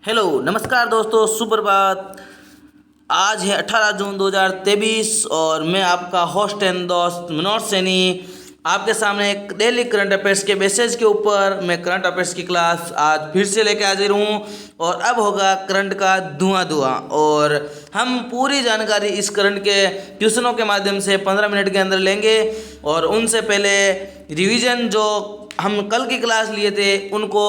Hello नमस्कार दोस्तों, सुप्रभात। आज है 18 जून 2023 और मैं आपका होस्ट एंड दोस्त मनोज सैनी आपके सामने एक डेली करंट अफेयर्स के बेसिस के ऊपर मैं करंट अफेयर्स की क्लास आज फिर से लेके हाजिर हूँ। और अब होगा करंट का धुआं और हम पूरी जानकारी इस करंट के क्वेश्चनों के माध्यम से 15 मिनट के अंदर लेंगे। और उनसे पहले रिवीजन जो हम कल की क्लास लिए थे उनको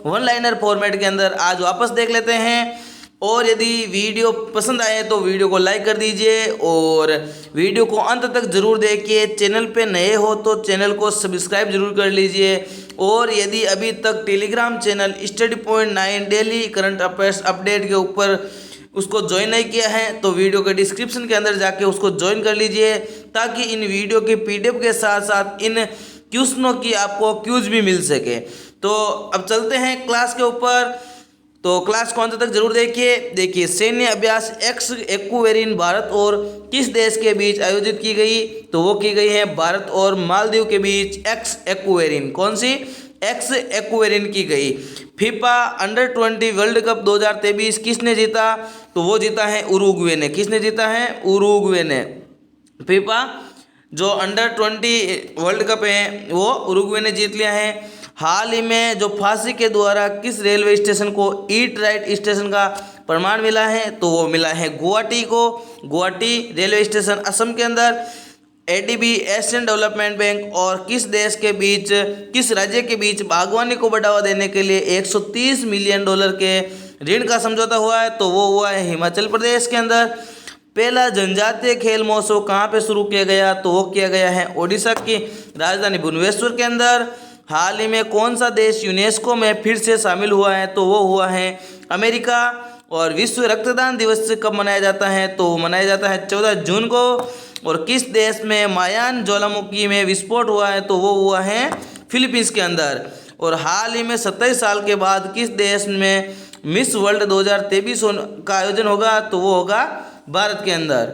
वन लाइनर फॉर्मेट के अंदर आज वापस देख लेते हैं। और यदि वीडियो पसंद आए तो वीडियो को लाइक कर दीजिए और वीडियो को अंत तक ज़रूर देखिए। चैनल पे नए हो तो चैनल को सब्सक्राइब जरूर कर लीजिए। और यदि अभी तक Telegram channel study point 9 daily current affairs update के ऊपर उसको ज्वाइन नहीं किया है तो वीडियो के डिस्क्रिप्शन के अंदर जाके उसको ज्वाइन कर लीजिए, ताकि इन वीडियो की पीडीएफ के साथ साथ इन क्वेश्चनों की आपको क्यूज भी मिल सके। तो अब चलते हैं क्लास के ऊपर। तो क्लास को अंत तक जरूर देखिए सैन्य अभ्यास एक्स एक्वेरिन भारत और किस देश के बीच आयोजित की गई, तो वो की गई है भारत और मालदीव के बीच। एक्स एक्वेरिन कौन सी एक्स एक्वेरिन की गई। फीफा अंडर 20 वर्ल्ड कप 2023 किसने जीता, तो वो जीता है उरुग्वे ने। किसने जीता है? उरुग्वे ने। फीफा जो अंडर 20 वर्ल्ड कप है वो उरुग्वे ने जीत लिया है। हाल ही में जो फांसी के द्वारा किस रेलवे स्टेशन को ईट राइट स्टेशन का प्रमाण मिला है, तो वो मिला है गुवाहाटी को। गुवाहाटी रेलवे स्टेशन असम के अंदर। एडीबी एशियन डेवलपमेंट बैंक और किस देश के बीच किस राज्य के बीच बागवानी को बढ़ावा देने के लिए $130 मिलियन के ऋण का समझौता हुआ है, तो वो हुआ है हिमाचल प्रदेश के अंदर। पहला जनजातीय खेल महोत्सव कहाँ पे शुरू किया गया, तो वो किया गया है ओडिशा की राजधानी भुवनेश्वर के अंदर। हाल ही में कौन सा देश यूनेस्को में फिर से शामिल हुआ है, तो वो हुआ है अमेरिका। और विश्व रक्तदान दिवस कब मनाया जाता है, तो मनाया जाता है 14 जून को। और किस देश में मायान ज्वालामुखी में विस्फोट हुआ है, तो वो हुआ है फिलीपींस के अंदर। और हाल ही में 27 साल के बाद किस देश में मिस वर्ल्ड 2023 का आयोजन होगा, तो वो होगा भारत के अंदर।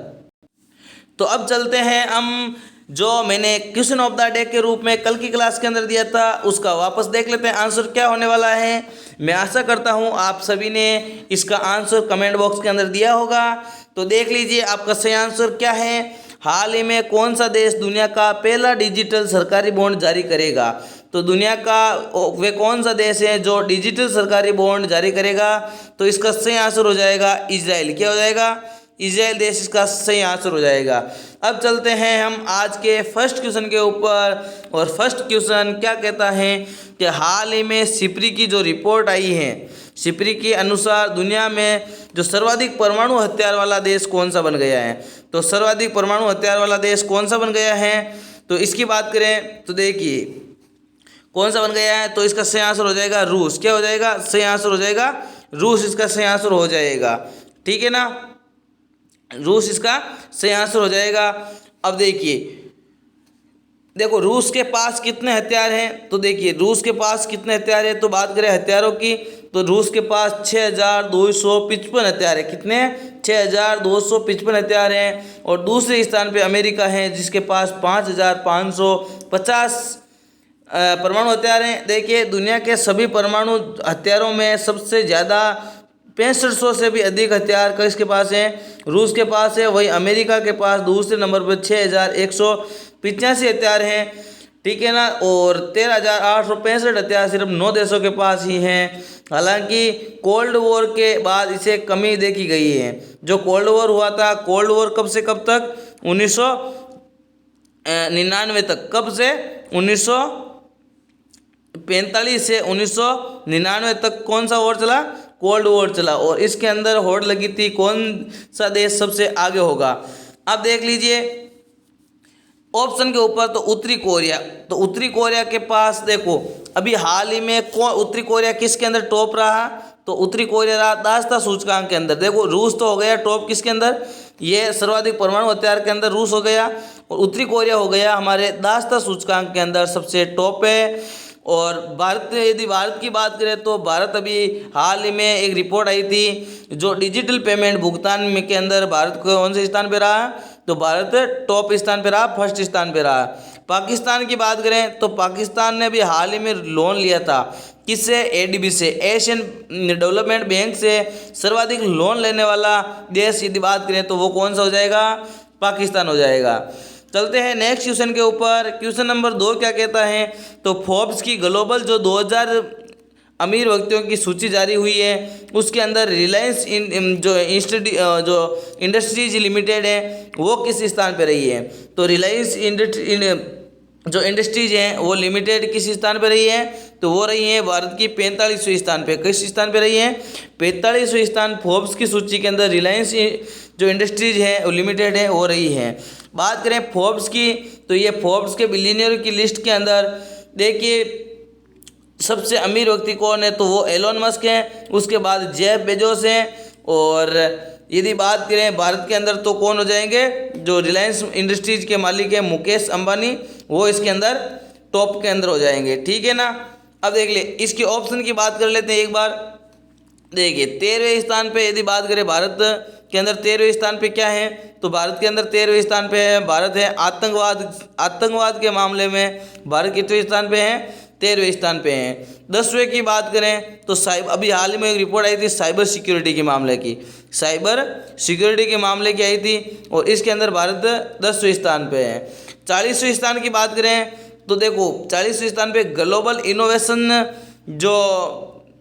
तो अब चलते हैं हम जो मैंने क्वेश्चन ऑफ द डे के रूप में कल की क्लास के अंदर दिया था उसका वापस देख लेते हैं आंसर क्या होने वाला है। मैं आशा करता हूं आप सभी ने इसका आंसर कमेंट बॉक्स के अंदर दिया होगा। तो देख लीजिए आपका सही आंसर क्या है। हाल ही में कौन सा देश दुनिया का पहला डिजिटल सरकारी बॉन्ड जारी करेगा, तो दुनिया का वे कौन सा देश है जो डिजिटल सरकारी बॉन्ड जारी करेगा, तो इसका सही आंसर हो जाएगा इजराइल। क्या हो जाएगा? इजराइल देश इसका सही आंसर हो जाएगा। अब चलते हैं हम आज के फर्स्ट क्वेश्चन के ऊपर। और फर्स्ट क्वेश्चन क्या कहता है कि हाल ही में सिप्री की जो रिपोर्ट आई है, सिप्री के अनुसार दुनिया में जो सर्वाधिक परमाणु हथियार वाला देश कौन सा बन गया है, तो सर्वाधिक परमाणु हथियार वाला देश कौन सा बन गया है, तो इसकी बात करें तो देखिए कौन सा बन गया है, तो इसका सही आंसर हो जाएगा रूस। क्या हो जाएगा? सही आंसर हो जाएगा रूस, इसका सही आंसर हो जाएगा। ठीक है ना, रूस इसका सही आंसर हो जाएगा। अब देखो रूस के पास कितने हथियार हैं, तो देखिए रूस के पास कितने हथियार हैं, तो बात करें हथियारों की तो रूस के पास 6255 हथियार है। कितने? 6255 हथियार हैं। और दूसरे स्थान पे अमेरिका है जिसके पास 5550 परमाणु हथियार हैं। देखिए दुनिया के सभी परमाणु हथियारों में सबसे ज़्यादा 6500 से भी अधिक हथियार किसके पास हैं? रूस के पास है। वही अमेरिका के पास दूसरे नंबर पर 6185 हथियार हैं। ठीक है ना, और 13865 हथियार सिर्फ 9 देशों के पास ही हैं। हालांकि कोल्ड वॉर के बाद इसे कमी देखी गई है। जो कोल्ड वॉर हुआ था, कोल्ड वॉर कब से कब तक? 1999 तक। कब से? 1945 से 1999 तक कौन सा वॉर चला? कोल्ड वॉर चला। और इसके अंदर होड़ लगी थी कौन सा देश सबसे आगे होगा। अब देख लीजिए ऑप्शन के ऊपर, तो उत्तरी कोरिया। तो उत्तरी कोरिया के पास देखो अभी हाल ही में उत्तरी कोरिया किसके अंदर टॉप रहा, तो उत्तरी कोरिया रहा दासता सूचकांक के अंदर। देखो रूस तो हो गया टॉप किसके अंदर, ये सर्वाधिक परमाणु हथियार के अंदर रूस हो गया। और उत्तरी कोरिया हो गया हमारे दासता सूचकांक के अंदर सबसे टॉप है। और भारत, यदि भारत की बात करें तो भारत अभी हाल ही में एक रिपोर्ट आई थी जो डिजिटल पेमेंट भुगतान में के अंदर भारत कौन से स्थान पे रहा, तो भारत टॉप स्थान पे रहा, फर्स्ट स्थान पे रहा। पाकिस्तान की बात करें तो पाकिस्तान ने भी हाल ही में लोन लिया था किससे? एडीबी से, एशियन डेवलपमेंट बैंक से सर्वाधिक लोन लेने वाला देश यदि बात करें तो वो कौन सा हो जाएगा? पाकिस्तान हो जाएगा। चलते हैं नेक्स्ट क्वेश्चन के ऊपर। क्वेश्चन नंबर 2 क्या कहता है? तो फोर्ब्स की ग्लोबल जो 2000 अमीर व्यक्तियों की सूची जारी हुई है उसके अंदर रिलायंस जो इंडस्ट्रीज लिमिटेड है वो किस स्थान पे रही है? तो रिलायंस जो इंडस्ट्रीज हैं वो लिमिटेड किस स्थान पे रही है? तो वो रही है भारत की 45वें स्थान पे। किस स्थान पे रही है? 45वें स्थान फोर्ब्स की सूची के अंदर रिलायंस जो इंडस्ट्रीज है वो लिमिटेड है वो रही है। बात करें फोर्ब्स की तो ये फोर्ब्स के बिलियनियर की लिस्ट के अंदर देखिए सबसे अमीर व्यक्ति कौन है? तो वो एलोन मस्क है, उसके बाद जेफ बेजोस हैं, और यदि बात करें भारत के अंदर तो कौन हो जाएंगे? जो रिलायंस इंडस्ट्रीज के मालिक है मुकेश अंबानी, वो इसके अंदर टॉप के अंदर हो जाएंगे। ठीक है ना। अब देख ले इसके ऑप्शन की बात कर लेते हैं एक बार। देखिए 13वें स्थान पे यदि बात करें भारत के अंदर 13वें स्थान पे क्या है? तो भारत के अंदर 13वें स्थान पे है भारत है आतंकवाद के मामले में भारत कितवें स्थान पे है? 13वें स्थान पे हैं। 10वें की बात करें तो अभी हाल ही में एक रिपोर्ट आई थी साइबर सिक्योरिटी के मामले की, साइबर सिक्योरिटी के मामले की आई थी और इसके अंदर भारत 10वें स्थान पे है। 40वें स्थान की बात करें तो देखो 40वें स्थान पे ग्लोबल इनोवेशन जो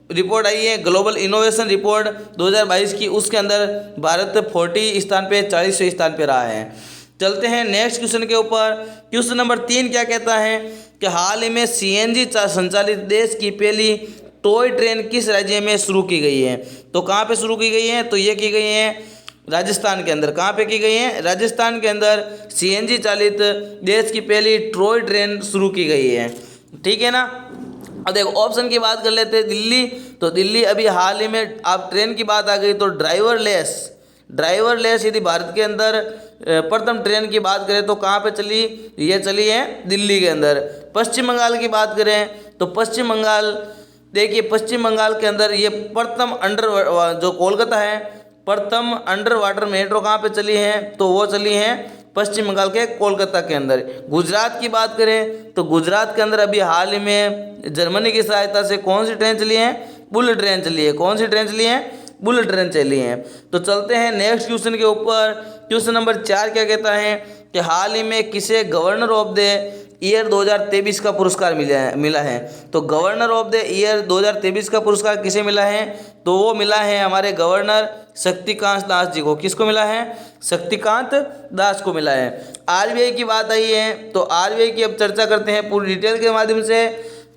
रिपोर्ट आई है, ग्लोबल इनोवेशन रिपोर्ट 2022 की, उसके अंदर भारत 40 स्थान पे 40वें स्थान पे रहा है। चलते हैं नेक्स्ट क्वेश्चन के ऊपर। क्वेश्चन नंबर 3 क्या कहता है कि हाल ही में सीएनजी संचालित देश की पहली टॉय ट्रेन किस राज्य में शुरू की गई है? तो कहाँ पे शुरू की गई है? तो ये की गई है राजस्थान के अंदर। कहाँ पे की गई है? राजस्थान के अंदर सीएनजी चालित देश की पहली टॉय ट्रेन शुरू की गई है। ठीक है ना। अब देखो ऑप्शन की बात कर लेते हैं। दिल्ली, तो दिल्ली अभी हाल ही में आप ट्रेन की बात आ गई तो ड्राइवरलेस यदि भारत के अंदर प्रथम ट्रेन की बात करें तो कहाँ पे चली? ये चली है दिल्ली के अंदर। पश्चिम बंगाल की बात करें तो पश्चिम बंगाल, देखिए पश्चिम बंगाल के अंदर ये प्रथम जो कोलकाता है प्रथम अंडर वाटर मेट्रो कहाँ पे चली है? तो वो चली है पश्चिम बंगाल के कोलकाता के अंदर। गुजरात की बात करें तो गुजरात के अंदर अभी हाल ही में जर्मनी की सहायता से कौन सी ट्रेन चली है? बुलेट ट्रेन चली है। कौन सी ट्रेन चली है? बुलेट ट्रेन चली है। तो चलते हैं नेक्स्ट क्वेश्चन के ऊपर। क्वेश्चन नंबर 4 क्या कहता है कि हाल ही में किसे गवर्नर ऑफ द ईयर 2023 का पुरस्कार मिला है? तो गवर्नर ऑफ द ईयर 2023 का पुरस्कार किसे मिला है? तो वो मिला है हमारे गवर्नर शक्तिकांत दास जी को। किसको मिला है? शक्तिकांत दास को मिला है। आरबीआई की बात आई है तो आरबीआई की अब चर्चा करते हैं पूरी डिटेल के माध्यम से।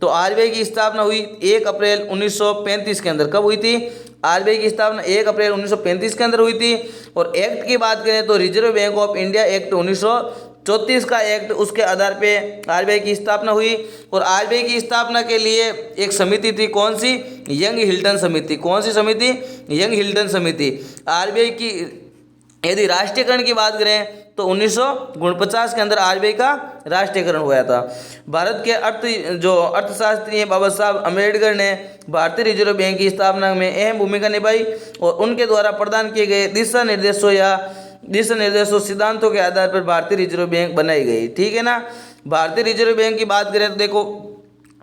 तो आरबीआई की स्थापना हुई 1 अप्रैल 1935 के अंदर। कब हुई थी? आरबीआई की स्थापना 1 अप्रैल 1935 के अंदर हुई थी। और एक्ट की बात करें तो reserve bank of India act 1934 का एक्ट, उसके आधार पे आरबीआई की स्थापना हुई। और आरबीआई की स्थापना के लिए एक समिति थी, कौन सी? यंग हिल्टन समिति। कौन सी समिति? यंग हिल्टन समिति। आरबीआई की यदि राष्ट्रीयकरण की बात करें तो 1949 के अंदर आरबीआई का राष्ट्रीयकरण हुआ था। भारत के अर्थशास्त्री हैं बाबा साहब अम्बेडकर ने भारतीय रिजर्व बैंक की स्थापना में अहम भूमिका निभाई और उनके द्वारा प्रदान किए गए दिशा निर्देशों सिद्धांतों के आधार पर भारतीय रिजर्व बैंक बनाई गई। ठीक है ना। भारतीय रिजर्व बैंक की बात करें तो देखो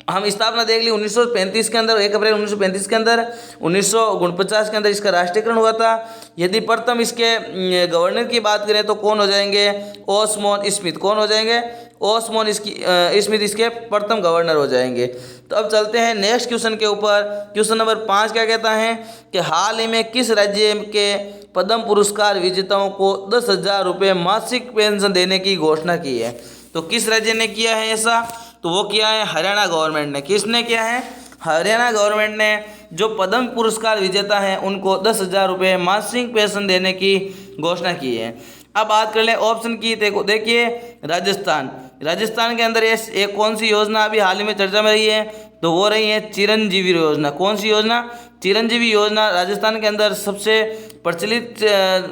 हम स्थापना देख ली 1935 के अंदर, 1 अप्रैल 1935 के अंदर। 1949 के अंदर इसका राष्ट्रीयकरण हुआ था। यदि प्रथम इसके गवर्नर की बात करें तो कौन हो जाएंगे? ओस्मान स्मिथ। कौन हो जाएंगे? ओस्मान स्मिथ इसके प्रथम गवर्नर हो जाएंगे। तो अब चलते हैं नेक्स्ट क्वेश्चन के ऊपर। क्वेश्चन नंबर 5 क्या कहता है कि हाल ही में किस राज्य के पद्म पुरस्कार विजेताओं को 10,000 रुपये मासिक पेंशन देने की घोषणा की है? तो किस राज्य ने किया है ऐसा? तो वो किया है हरियाणा गवर्नमेंट ने। किसने किया है? हरियाणा गवर्नमेंट ने जो पद्म पुरस्कार विजेता हैं उनको 10,000 रुपये मासिक पेंशन देने की घोषणा की है। अब बात कर लें ऑप्शन की। देखिए राजस्थान के अंदर एक कौन सी योजना अभी हाल ही में चर्चा में रही है? तो वो रही है चिरंजीवी योजना। कौन सी योजना? चिरंजीवी योजना राजस्थान के अंदर सबसे प्रचलित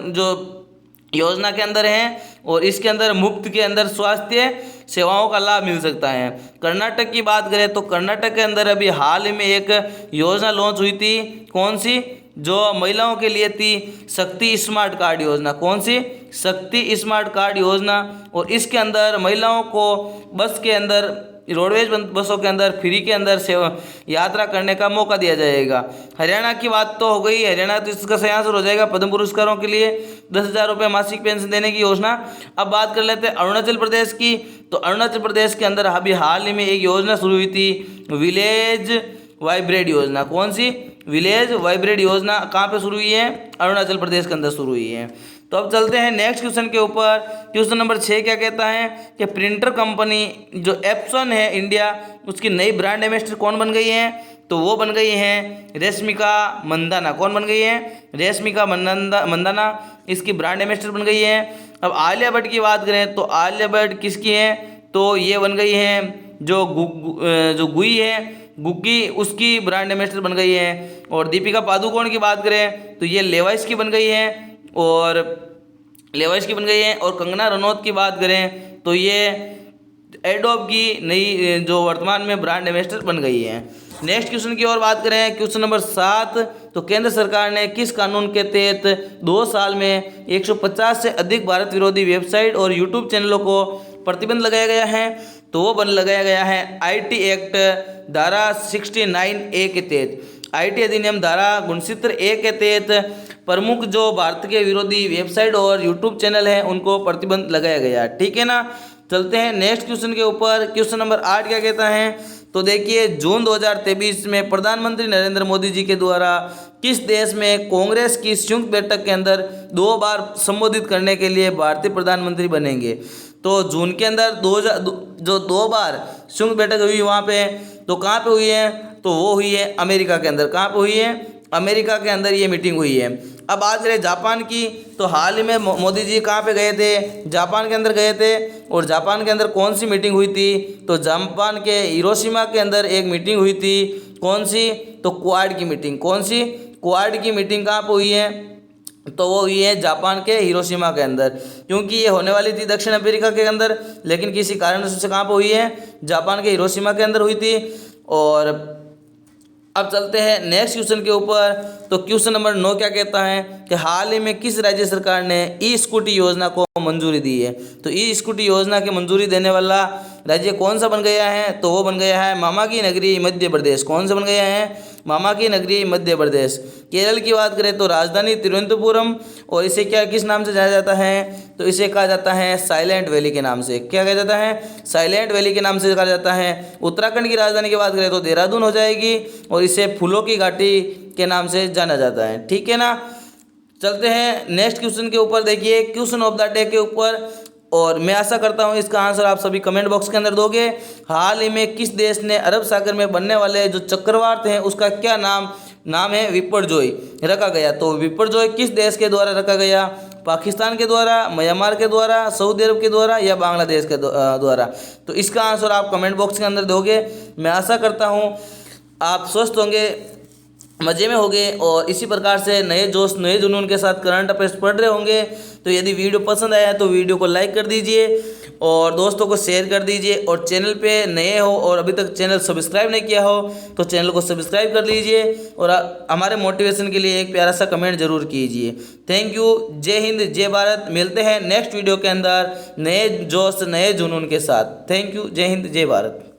जो योजना के अंदर है और इसके अंदर मुफ्त के अंदर स्वास्थ्य सेवाओं का लाभ मिल सकता है। कर्नाटक की बात करें तो कर्नाटक के अंदर अभी हाल ही में एक योजना लॉन्च हुई थी, कौन सी? जो महिलाओं के लिए थी, शक्ति स्मार्ट कार्ड योजना। कौन सी? शक्ति स्मार्ट कार्ड योजना। और इसके अंदर महिलाओं को बस के अंदर रोडवेज बसों के अंदर फ्री के अंदर सेवा यात्रा करने का मौका दिया जाएगा। हरियाणा की बात तो हो गई, हरियाणा तो इसका से आंसर हो जाएगा। पद्म पुरस्कारों के लिए 10,000 रुपये मासिक पेंशन देने की योजना। अब बात कर लेते हैं अरुणाचल प्रदेश की। तो अरुणाचल प्रदेश के अंदर अभी हाल ही में एक योजना शुरू हुई थी, विलेज वाइब्रेड योजना। कौन सी? विलेज वाइब्रेड योजना। कहाँ पे शुरू हुई है? अरुणाचल प्रदेश के अंदर शुरू हुई है। तो अब चलते हैं नेक्स्ट क्वेश्चन के ऊपर। क्वेश्चन नंबर 6 क्या कहता है कि प्रिंटर कंपनी जो एप्सन है इंडिया, उसकी नई ब्रांड एम्बेसडर कौन बन गई है? तो वो बन गई हैं रेशमिका मंदाना। कौन बन गई है? रेशमिका मंदाना इसकी ब्रांड एम्बेसडर बन गई है। अब आलिया भट्ट की बात करें तो आलिया भट्ट किसकी है? तो ये बन गई है जो गुई है, गुग्गी, उसकी ब्रांड एम्बेसडर बन गई है। और दीपिका पादुकोण की बात करें तो ये लेवाइस की बन गई है और कंगना रनौत की बात करें तो ये एडोब की नई जो वर्तमान में ब्रांड एम्बेसडर बन गई है। नेक्स्ट क्वेश्चन की ओर बात करें, क्वेश्चन नंबर 7। तो केंद्र सरकार ने किस कानून के तहत 2 साल में 150 से अधिक भारत विरोधी वेबसाइट और यूट्यूब चैनलों को प्रतिबंध लगाया गया है? तो वो लगाया गया है IT एक्ट धारा 69A के तहत। IT अधिनियम धारा 69A के तहत प्रमुख जो भारत के विरोधी वेबसाइट और यूट्यूब चैनल हैं उनको प्रतिबंध लगाया गया। ठीक है ना। चलते हैं नेक्स्ट क्वेश्चन के ऊपर। क्वेश्चन नंबर 8 क्या कहता है? तो देखिए, जून 2023 में प्रधानमंत्री नरेंद्र मोदी जी के द्वारा किस देश में कांग्रेस की संयुक्त बैठक के अंदर 2 बार संबोधित करने के लिए भारतीय प्रधानमंत्री बनेंगे? तो जून के अंदर 2 बार संयुक्त बैठक हुई वहाँ पे, तो कहाँ पे हुई है? तो वो हुई है अमेरिका के अंदर। कहाँ पे हुई है? अमेरिका के अंदर ये मीटिंग हुई है। अब बात करें जापान की, तो हाल ही में मोदी जी कहाँ पे गए थे? जापान के अंदर गए थे। और जापान के अंदर कौन सी मीटिंग हुई थी? तो जापान के हिरोशिमा के अंदर एक मीटिंग हुई थी। कौन सी? तो क्वाड की मीटिंग। कौन सी? क्वाड की मीटिंग कहाँ पे हुई है? तो वो हुई है जापान के हिरोशिमा के अंदर, क्योंकि ये होने वाली थी दक्षिण अमेरिका के अंदर, लेकिन किसी कारण से कहाँ पे हुई है? जापान के हिरोशिमा के अंदर हुई थी। और अब चलते हैं नेक्स्ट क्वेश्चन के ऊपर। तो क्वेश्चन नंबर 9 क्या कहता है कि हाल ही में किस राज्य सरकार ने ई स्कूटी योजना को मंजूरी दी है? तो ई स्कूटी योजना की मंजूरी देने वाला राज्य कौन सा बन गया है? तो वो बन गया है मामा की नगरी मध्य प्रदेश। कौन सा बन गया है? मामा की नगरी मध्य प्रदेश। केरल की बात करें तो राजधानी तिरुवनंतपुरम, और इसे किस नाम से जाना जाता है? तो इसे कहा जाता है साइलेंट वैली के नाम से। क्या कहा जाता है? साइलेंट वैली के नाम से कहा जाता है। उत्तराखंड की राजधानी की बात करें तो देहरादून हो जाएगी, और इसे फूलों की घाटी के नाम से जाना जाता है। ठीक है ना। चलते हैं नेक्स्ट क्वेश्चन के ऊपर। देखिए, क्वेश्चन ऑफ द डे के ऊपर, और मैं आशा करता हूं इसका आंसर आप सभी कमेंट बॉक्स के अंदर दोगे। हाल ही में किस देश ने अरब सागर में बनने वाले जो चक्रवात हैं उसका क्या नाम है? विपरजॉय रखा गया। तो विपरजॉय किस देश के द्वारा रखा गया? पाकिस्तान के द्वारा, म्यांमार के द्वारा, सऊदी अरब के द्वारा, या बांग्लादेश के द्वारा? तो इसका आंसर आप कमेंट बॉक्स के अंदर दोगे। मैं आशा करता हूँ आप स्वस्थ होंगे, मज़े में होंगे, और इसी प्रकार से नए जोश नए जुनून के साथ करंट अफेयर्स पढ़ रहे होंगे। तो यदि वीडियो पसंद आया तो वीडियो को लाइक कर दीजिए और दोस्तों को शेयर कर दीजिए, और चैनल पे नए हो और अभी तक चैनल सब्सक्राइब नहीं किया हो तो चैनल को सब्सक्राइब कर लीजिए, और हमारे मोटिवेशन के लिए एक प्यारा सा कमेंट जरूर कीजिए। Thank you. जय हिंद, जय भारत। मिलते हैं नेक्स्ट वीडियो के अंदर नए जोश नए जुनून के साथ। Thank you. जय हिंद, जय भारत।